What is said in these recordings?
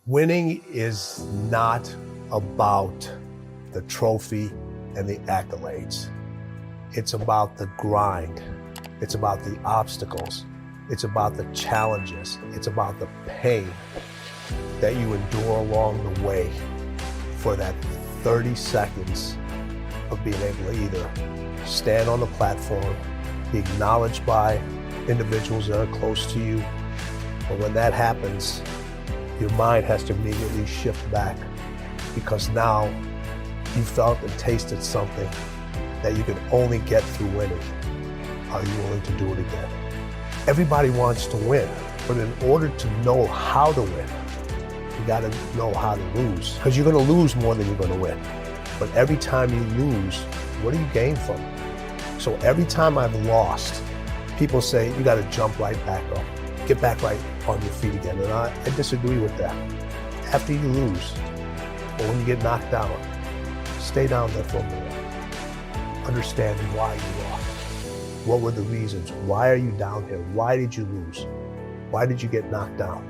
Winning is not about the trophy and the accolades. It's about the grind. It's about the obstacles. It's about the challenges. It's about the pain that you endure along the way for that 30 seconds of being able to either stand on the platform, be acknowledged by individuals that are close to you. But when that happens, your mind has to immediately shift back, because now you felt and tasted something that you can only get through winning. Are you willing to do it again? Everybody wants to win, but in order to know how to win, you got to know how to lose, because you're going to lose more than you're going to win. But every time you lose, what do you gain from it? So every time I've lost, people say you got to jump right back up, get back right on your feet again. And I disagree with that. After you lose, or when you get knocked down, stay down there for a minute. Understanding why you lost. What were the reasons? Why are you down here? Why did you lose? Why did you get knocked down?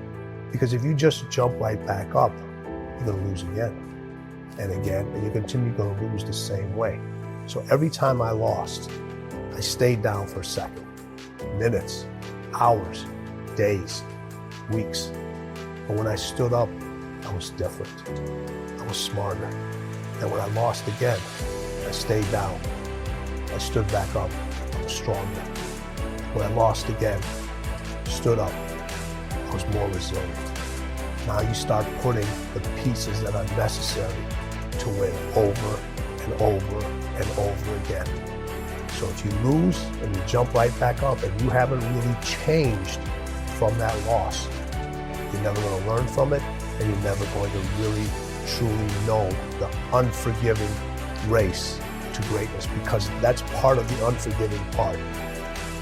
Because if you just jump right back up, you're going to lose again and again, and you continue going to lose the same way. So every time I lost, I stayed down for a second, minutes, hours, days, weeks. But when I stood up, I was different. I was smarter. And when I lost again, I stayed down. I stood back up. I was stronger. When I lost again, stood up, I was more resilient. Now you start putting the pieces that are necessary to win over and over and over again. So if you lose and you jump right back up and you haven't really changed from that loss, you're never going to learn from it, and you're never going to really truly know the unforgiving race to greatness, because that's part of the unforgiving part,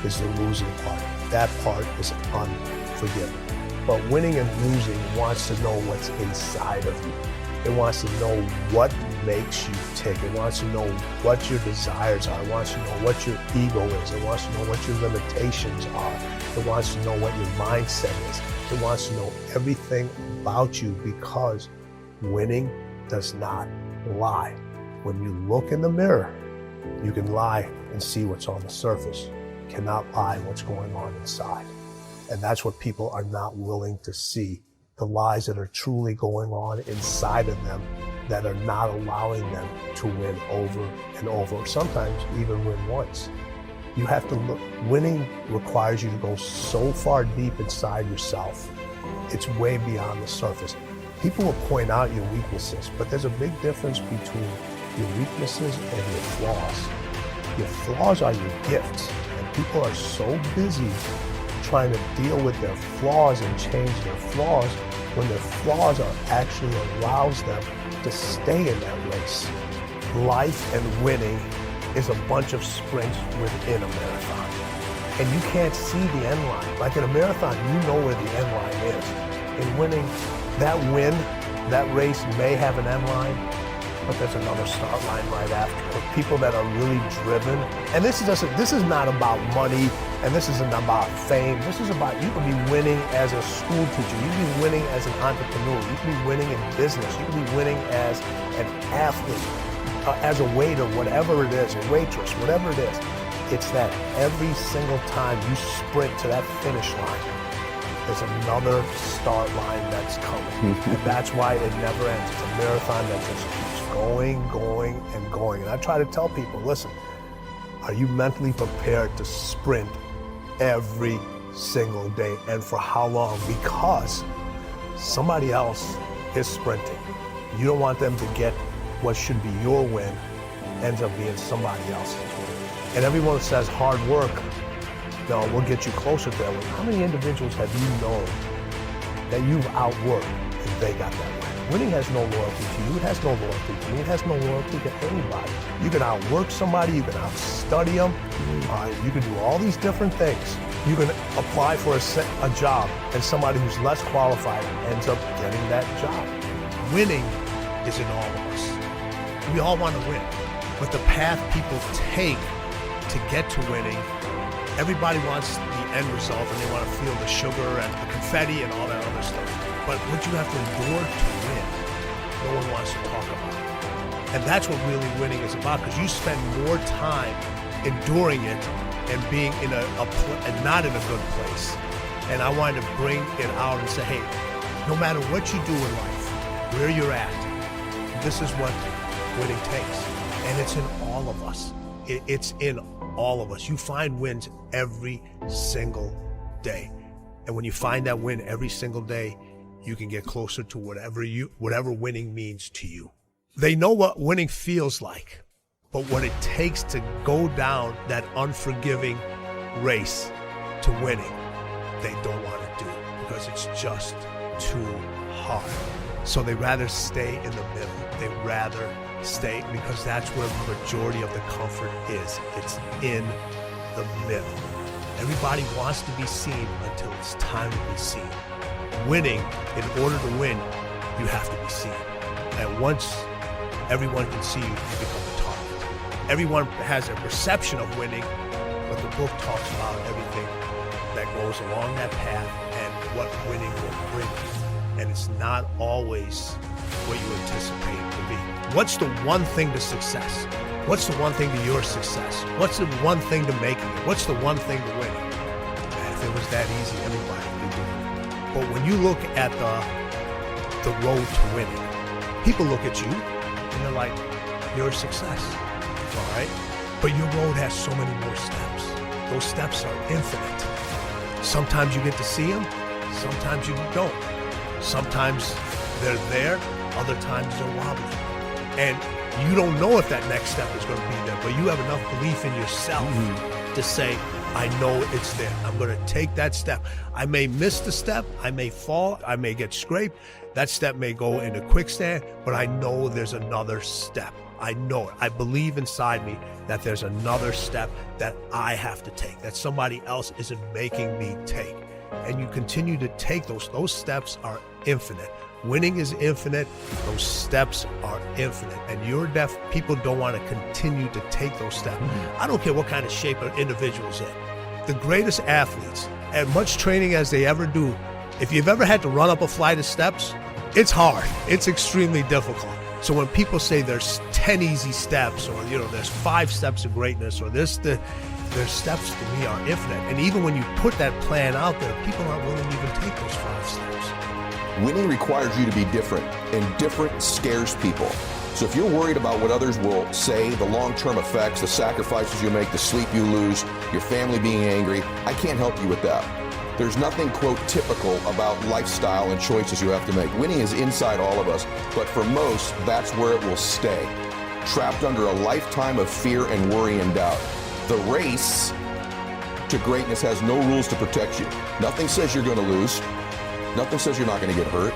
is the losing part. That part is unforgiving. But winning and losing wants to know what's inside of you. It wants to know what makes you tick. It wants to know what your desires are. It wants to know what your ego is. It wants to know what your limitations are. It wants to know what your mindset is. It wants to know everything about you, because winning does not lie. When you look in the mirror, you can lie and see what's on the surface. You cannot lie what's going on inside. And that's what people are not willing to see, the lies that are truly going on inside of them that are not allowing them to win over and over, or sometimes even win once. You have to look. Winning requires you to go so far deep inside yourself. It's way beyond the surface. People will point out your weaknesses, but there's a big difference between your weaknesses and your flaws. Your flaws are your gifts, and people are so busy trying to deal with their flaws and change their flaws when their flaws are actually allows them to stay in that race. Life and winning is a bunch of sprints within a marathon. And you can't see the end line. Like in a marathon, you know where the end line is. In winning, that race may have an end line, but there's another start line right after. For people that are really driven, and this is not about money, and this isn't about fame. This is about, you can be winning as a school teacher. You can be winning as an entrepreneur. You can be winning in business. You can be winning as an athlete, as a waiter, whatever it is, a waitress, whatever it is. It's that every single time you sprint to that finish line, there's another start line that's coming. And that's why it never ends. It's a marathon that just keeps going, going, and going. And I try to tell people, listen, are you mentally prepared to sprint every single day? And for how long? Because somebody else is sprinting. You don't want them to get what should be your win, ends up being somebody else's win. And everyone says hard work, no, we'll get you closer to that win. How many individuals have you known that you've outworked and they got that win? Winning has no loyalty to you. It has no loyalty to me. It has no loyalty to anybody. You can outwork somebody. You can outstudy them. You can do all these different things. You can apply for a job, and somebody who's less qualified ends up getting that job. Winning is in all of us. We all want to win, but the path people take to get to winning, everybody wants the end result, and they want to feel the sugar and the confetti and all that other stuff. But what you have to endure to win, no one wants to talk about. And that's what really winning is about, because you spend more time enduring it and being in and not in a good place. And I wanted to bring it out and say, hey, no matter what you do in life, where you're at, this is what winning takes. And it's in all of us. It's in all of us. You find wins every single day. And when you find that win every single day, you can get closer to whatever winning means to you. They know what winning feels like, but what it takes to go down that unforgiving race to winning, they don't want to do, because it's just too hard. So they rather stay in the middle. They rather stay, because that's where the majority of the comfort is. It's in the middle. Everybody wants to be seen until it's time to be seen. Winning, in order to win, you have to be seen. And once everyone can see you, you become a target. Everyone has a perception of winning, but the book talks about everything that goes along that path and what winning will bring you. And it's not always what you anticipate it to be. What's the one thing to success? What's the one thing to your success? What's the one thing to making it? What's the one thing to winning? Man, if it was that easy, everybody would do it. But when you look at the road to winning, people look at you and they're like, you're a success, all right? But your road has so many more steps. Those steps are infinite. Sometimes you get to see them, sometimes you don't. Sometimes they're there, other times they're wobbly. And you don't know if that next step is going to be there, but you have enough belief in yourself to say, I know it's there. I'm going to take that step. I may miss the step, I may fall, I may get scraped. That step may go into quicksand, but I know there's another step. I know it. I believe inside me that there's another step that I have to take, that somebody else isn't making me take. And you continue to take those. Those steps are infinite. Winning is infinite. Those steps are infinite. And you're deaf. People don't want to continue to take those steps. I don't care what kind of shape an individual's in. The greatest athletes, as much training as they ever do, if you've ever had to run up a flight of steps, it's hard. It's extremely difficult. So when people say there's 10 easy steps, or there's 5 steps of greatness, or their steps to me are infinite. And even when you put that plan out there, people aren't willing to even take those 5 steps. Winning requires you to be different, and different scares people. So if you're worried about what others will say, the long-term effects, the sacrifices you make, the sleep you lose, your family being angry, I can't help you with that. There's nothing, quote, typical about lifestyle and choices you have to make. Winning is inside all of us, but for most, that's where it will stay. Trapped under a lifetime of fear and worry and doubt. The race to greatness has no rules to protect you. Nothing says you're going to lose. Nothing says you're not going to get hurt.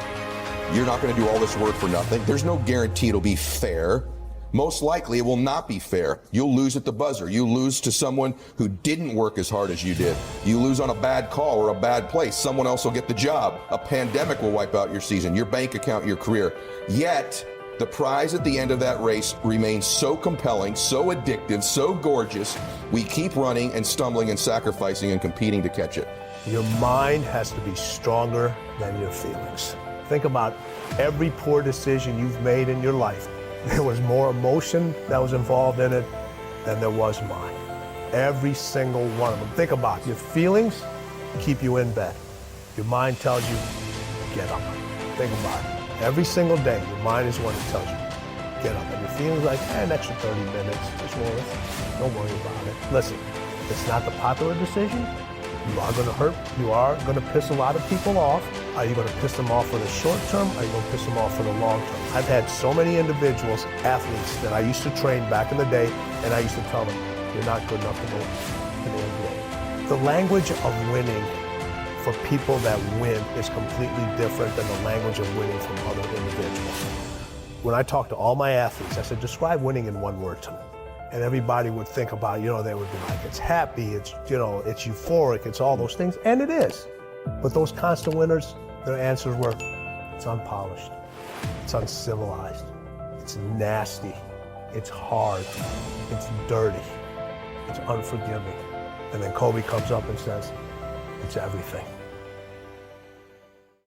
You're not going to do all this work for nothing. There's no guarantee it'll be fair. Most likely it will not be fair. You'll lose at the buzzer. You lose to someone who didn't work as hard as you did. You lose on a bad call or a bad place. Someone else will get the job. A pandemic will wipe out your season, your bank account, your career. Yet, the prize at the end of that race remains so compelling, so addictive, so gorgeous, we keep running and stumbling and sacrificing and competing to catch it. Your mind has to be stronger than your feelings. Think about every poor decision you've made in your life. There was more emotion that was involved in it than there was mine. Every single one of them. Think about it. Your feelings keep you in bed. Your mind tells you, get up. Think about it. Every single day, your mind is one that tells you, get up. And your feelings like, an extra 30 minutes, just roll it. Don't worry about it. Listen, it's not the popular decision. You are going to hurt. You are going to piss a lot of people off. Are you going to piss them off for the short term? Or are you going to piss them off for the long term? I've had so many individuals, athletes, that I used to train back in the day, and I used to tell them, you're not good enough to go to the NBA. The language of winning for people that win is completely different than the language of winning from other individuals. When I talk to all my athletes, I said, describe winning in one word to me. And everybody would think about, they would be like, it's happy, it's euphoric, it's all those things, and it is. But those constant winners, their answers were, it's unpolished, it's uncivilized, it's nasty, it's hard, it's dirty, it's unforgiving. And then Kobe comes up and says, it's everything.